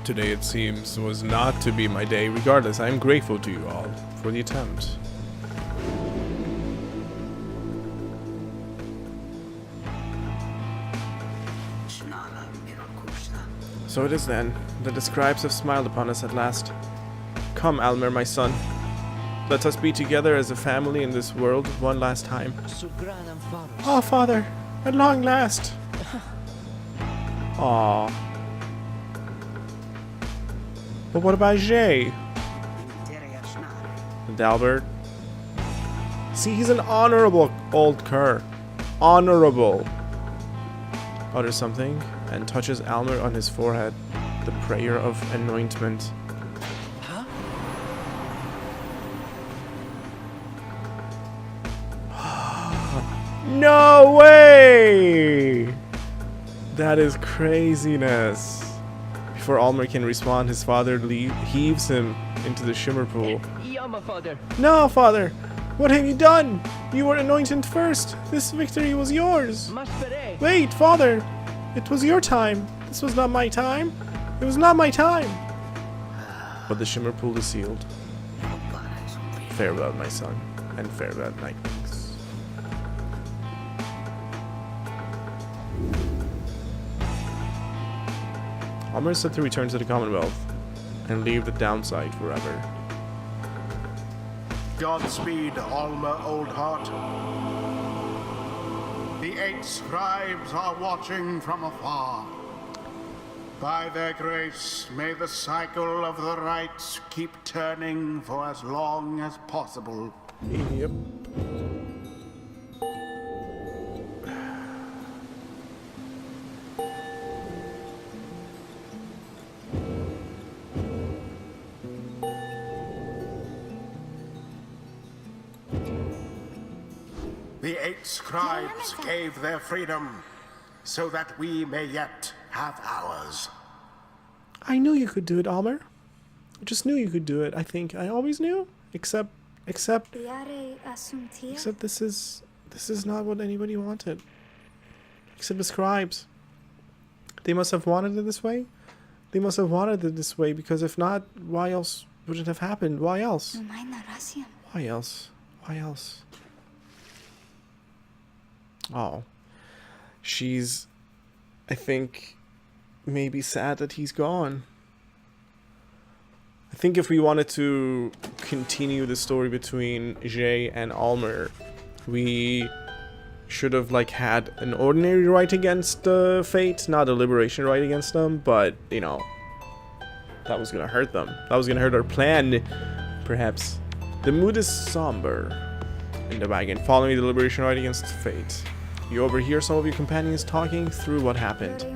Today, it seems, was not to be my day. Regardless, I am grateful to you all for the attempt. So it is then that the scribes have smiled upon us at last. Come, Almer, my son. Let us be together as a family in this world one last time. Oh, Father, at long last. Aww. But what about Jay? And Albert? See, he's an honorable old cur. Honorable. Utters something and touches Almer on his forehead. The prayer of anointment. No way! That is craziness. Before Almer can respond, his father heaves him into the shimmer pool. No, father! What have you done? You were anointed first. This victory was yours. Wait, father! It was your time. This was not my time. It was not my time. But the shimmer pool is sealed. Farewell, my son, and farewell, Nightwings. Almer is set to return to the Commonwealth and leave the downside forever. Godspeed, Alma Oldheart. The 8 scribes are watching from afar. By their grace, may the cycle of the rites keep turning for as long as possible. Yep. The 8 scribes gave their freedom so that we may yet have ours. I knew you could do it, Almer. I just knew you could do it. I think I always knew, except this is not what anybody wanted. Except the scribes. They must have wanted it this way. They must have wanted it this way because if not, why else would it have happened? Why else? Why else? Why else? Oh. She's, I think, maybe sad that he's gone. I think if we wanted to continue the story between Jay and Almer, we should have like had an ordinary right against Fate, not a liberation right against them, but you know, that was gonna hurt them. That was gonna hurt our plan, perhaps. The mood is somber in the wagon, following the liberation right against Fate. You overhear some of your companions talking through what happened.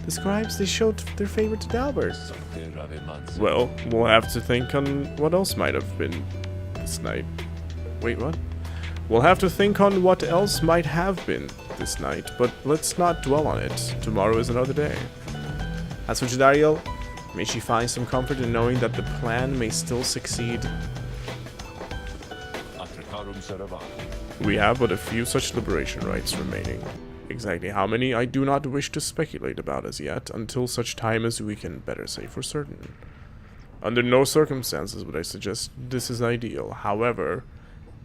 The scribes, they showed their favor to Dalbert. Well, we'll have to think on what else might have been this night. Wait, what? We'll have to think on what else might have been this night, but let's not dwell on it. Tomorrow is another day. As for Jadariel, may she find some comfort in knowing that the plan may still succeed. We have but a few such liberation rights remaining. Exactly how many I do not wish to speculate about as yet, until such time as we can better say for certain. Under no circumstances would I suggest this is ideal. However,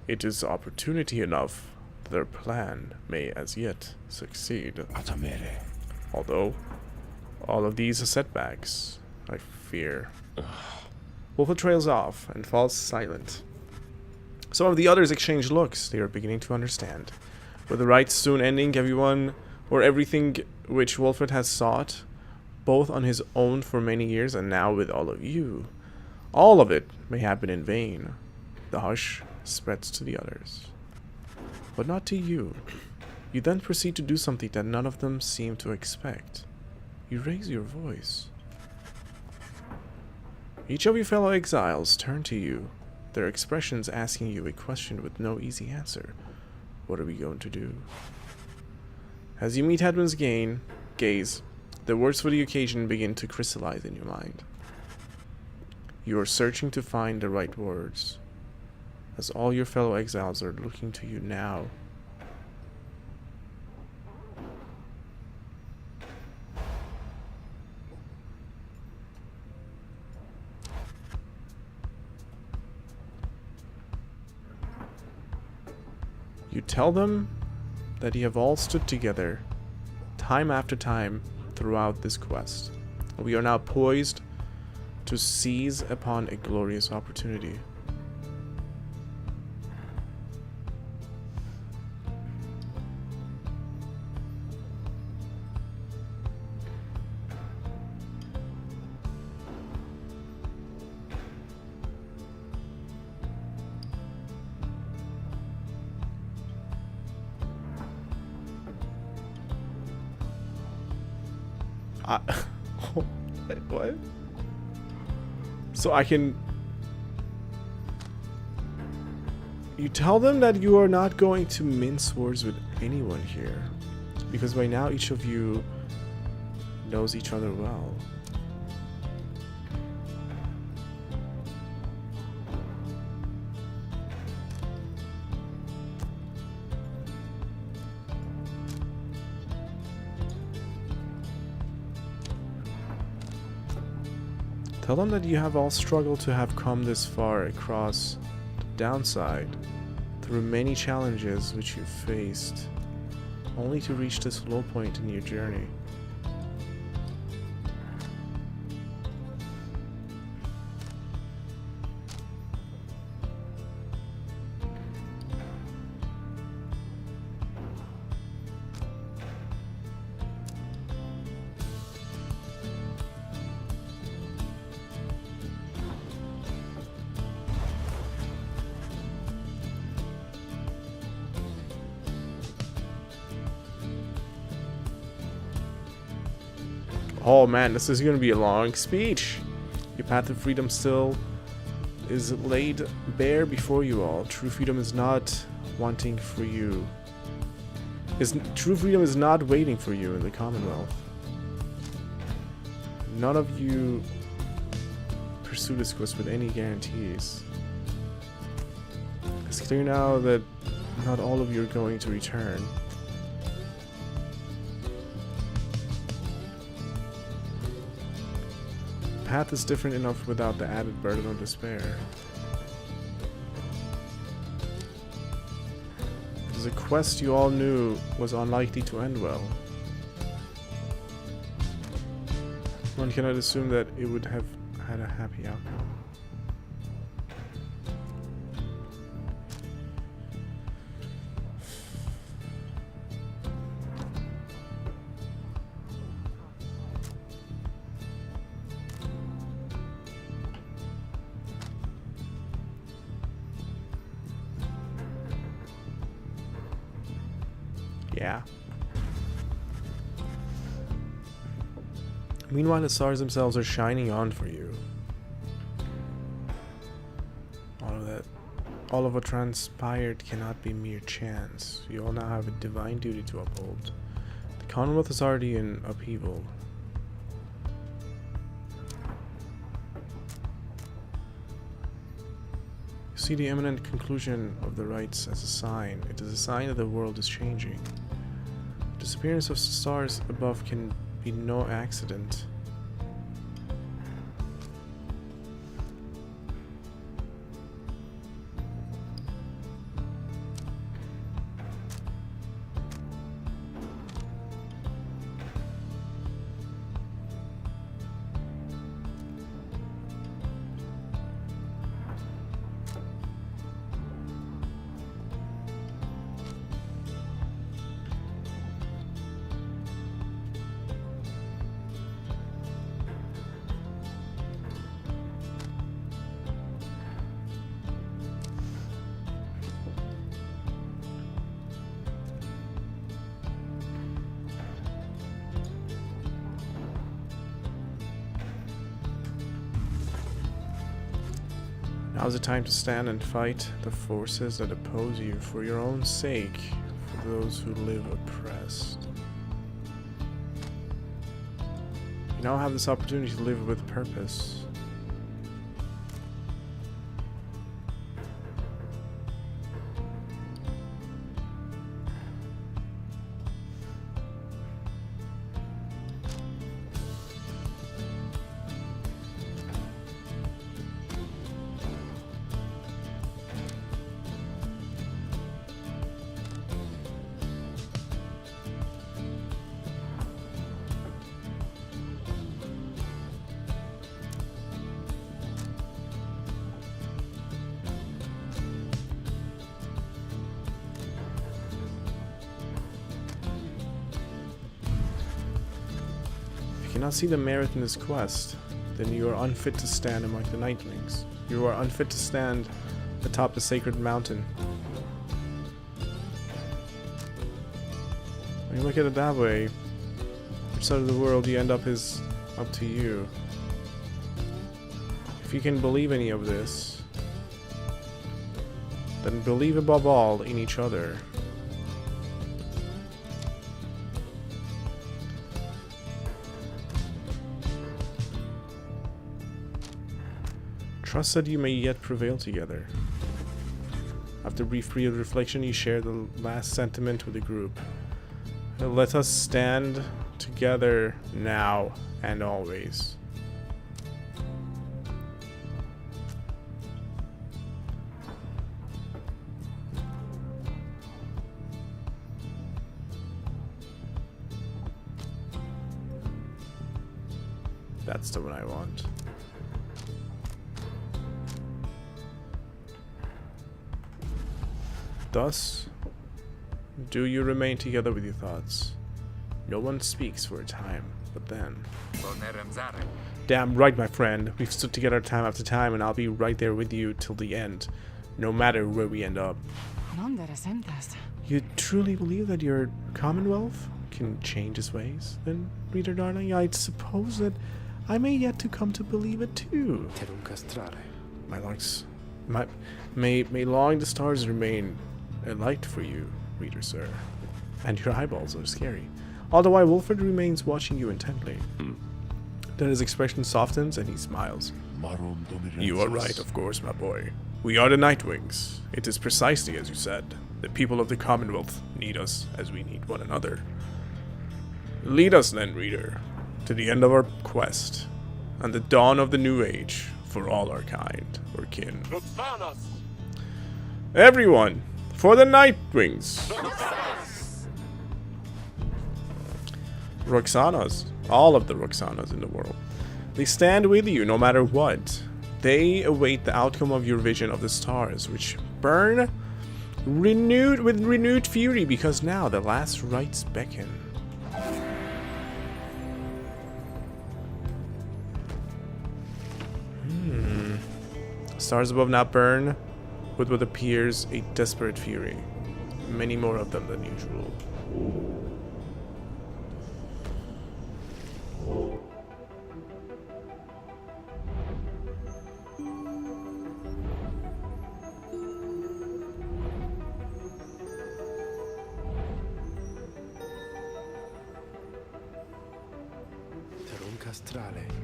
it is opportunity enough that their plan may as yet succeed. Although, all of these are setbacks, I fear. Wolfwood trails off and falls silent. Some of the others exchange looks. They are beginning to understand. With the rites soon ending, everyone, or everything which Wolfwood has sought, both on his own for many years and now with all of you, all of it may have been in vain. The hush spreads to the others. But not to you. You then proceed to do something that none of them seem to expect. You raise your voice. Each of your fellow exiles turn to you, their expressions asking you a question with no easy answer. What are we going to do? As you meet Hedwyn's gaze, the words for the occasion begin to crystallize in your mind. You are searching to find the right words, as all your fellow exiles are looking to you now. You tell them that you have all stood together, time after time, throughout this quest. We are now poised to seize upon a glorious opportunity. What? So I can... You tell them that you are not going to mince words with anyone here, because by now each of you knows each other well. Tell them that you have all struggled to have come this far across the downside, through many challenges which you faced, only to reach this low point in your journey. Oh man, this is going to be a long speech. Your path to freedom still is laid bare before you all. True freedom is not wanting for you. True freedom is not waiting for you in the Commonwealth. None of you pursue this quest with any guarantees. It's clear now that not all of you are going to return. The path is different enough without the added burden of despair. It was a quest you all knew was unlikely to end well. One cannot assume that it would have had a happy outcome. Yeah. Meanwhile, the stars themselves are shining on for you. All of what transpired cannot be mere chance. You all now have a divine duty to uphold. The Commonwealth is already in upheaval. You see the imminent conclusion of the rites as a sign. It is a sign that the world is changing. The disappearance of stars above can be no accident. Now's the time to stand and fight the forces that oppose you for your own sake, for those who live oppressed. You now have this opportunity to live with purpose. If you cannot see the merit in this quest, then you are unfit to stand among the Nightlings. You are unfit to stand atop the sacred mountain. When you look at it that way, which side of the world you end up is up to you. If you can believe any of this, then believe above all in each other. Trust that you may yet prevail together. After a brief period of reflection, you share the last sentiment with the group. Let us stand together now and always. That's the one I want. Thus, do you remain together with your thoughts. No one speaks for a time, but then... Damn right, my friend. We've stood together time after time, and I'll be right there with you till the end, no matter where we end up. You truly believe that your Commonwealth can change its ways, then, reader darling? I'd suppose that I may yet to come to believe it too. My lungs... May long the stars remain a light for you, reader sir. And your eyeballs are scary. All the while, Wolfred remains watching you intently. Then his expression softens and he smiles. You are right, of course, my boy. We are the Nightwings. It is precisely as you said. The people of the Commonwealth need us as we need one another. Lead us then, reader, to the end of our quest, and the dawn of the new age for all our kind or kin. Everyone, for the Nightwings! Roxanas, all of the Roxanas in the world. They stand with you no matter what. They await the outcome of your vision of the stars, which burn with renewed fury, because now the last rites beckon. Stars above now burn with what appears a desperate fury. many more of them than usual.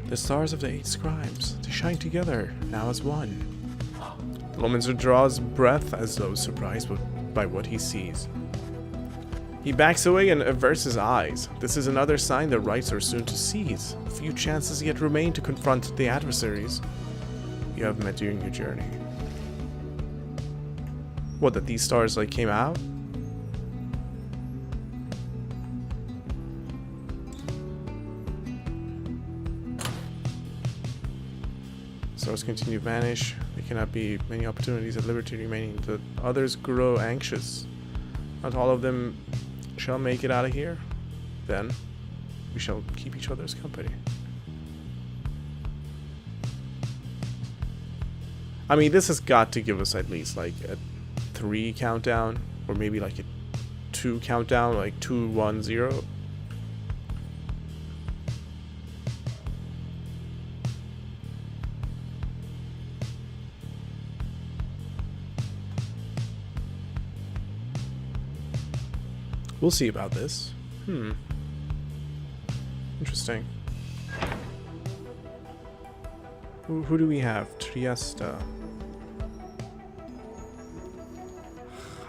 The stars of the 8 scribes, they shine together, now as one. Lominster draws breath as though surprised by what he sees. He backs away and averts his eyes. This is another sign the rites are soon to cease. Few chances yet remain to confront the adversaries you have met during your journey. What, that these stars like came out? Stars continue to vanish. There cannot be many opportunities at liberty remaining. The others grow anxious. Not all of them shall make it out of here. Then we shall keep each other's company. I mean, this has got to give us at least like a 3 countdown, or maybe like a 2 countdown, like 2, 1, 0. We'll see about this. Interesting. Who do we have? Trieste.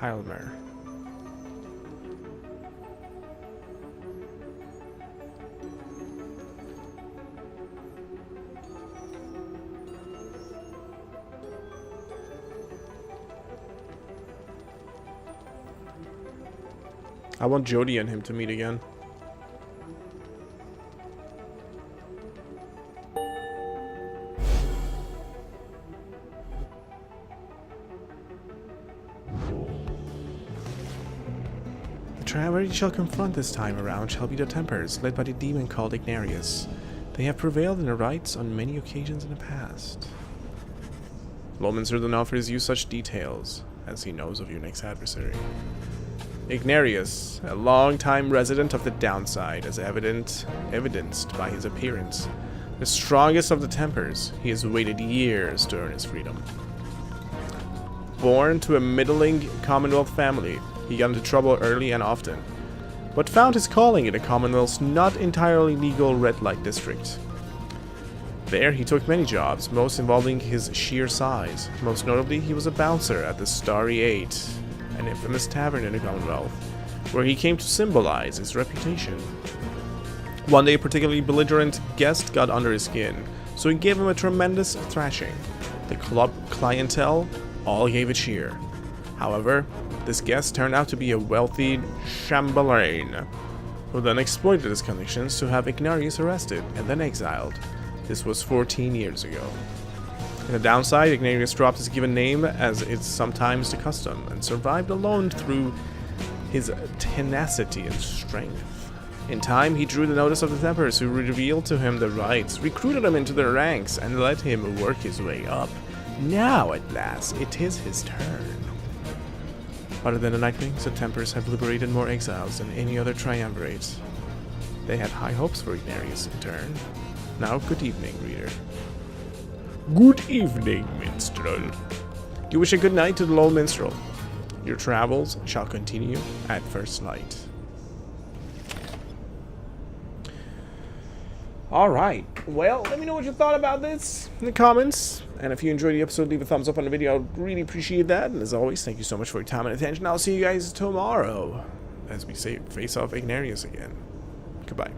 Heilmer. I want Jody and him to meet again. The triumvirate you shall confront this time around shall be the Tempers, led by the demon called Ignarius. They have prevailed in the rites on many occasions in the past. Lominster then offers you such details as he knows of your next adversary. Ignarius, a long-time resident of the Downside, as evidenced by his appearance. The strongest of the Tempers, he has waited years to earn his freedom. Born to a middling Commonwealth family, he got into trouble early and often, but found his calling in the Commonwealth's not entirely legal red light district. There he took many jobs, most involving his sheer size. Most notably, he was a bouncer at the Starry 8, an infamous tavern in the Commonwealth, where he came to symbolize his reputation. One day, a particularly belligerent guest got under his skin, so he gave him a tremendous thrashing. The club clientele all gave a cheer. However, this guest turned out to be a wealthy chambellan, who then exploited his conditions to have Ignarius arrested and then exiled. This was 14 years ago. In the Downside, Ignarius dropped his given name, as is sometimes the custom, and survived alone through his tenacity and strength. In time, he drew the notice of the Tempers, who revealed to him the rites, recruited him into their ranks, and let him work his way up. Now, at last, it is his turn. Other than the Nightwings, the Tempers have liberated more exiles than any other triumvirate. They had high hopes for Ignarius in turn. Now, good evening, reader. Good evening, minstrel. You wish a good night to the lone minstrel. Your travels shall continue at first light. Alright, well, let me know what you thought about this in the comments. And if you enjoyed the episode, leave a thumbs up on the video. I'd really appreciate that. And as always, thank you so much for your time and attention. I'll see you guys tomorrow as we face off Ignarius again. Goodbye.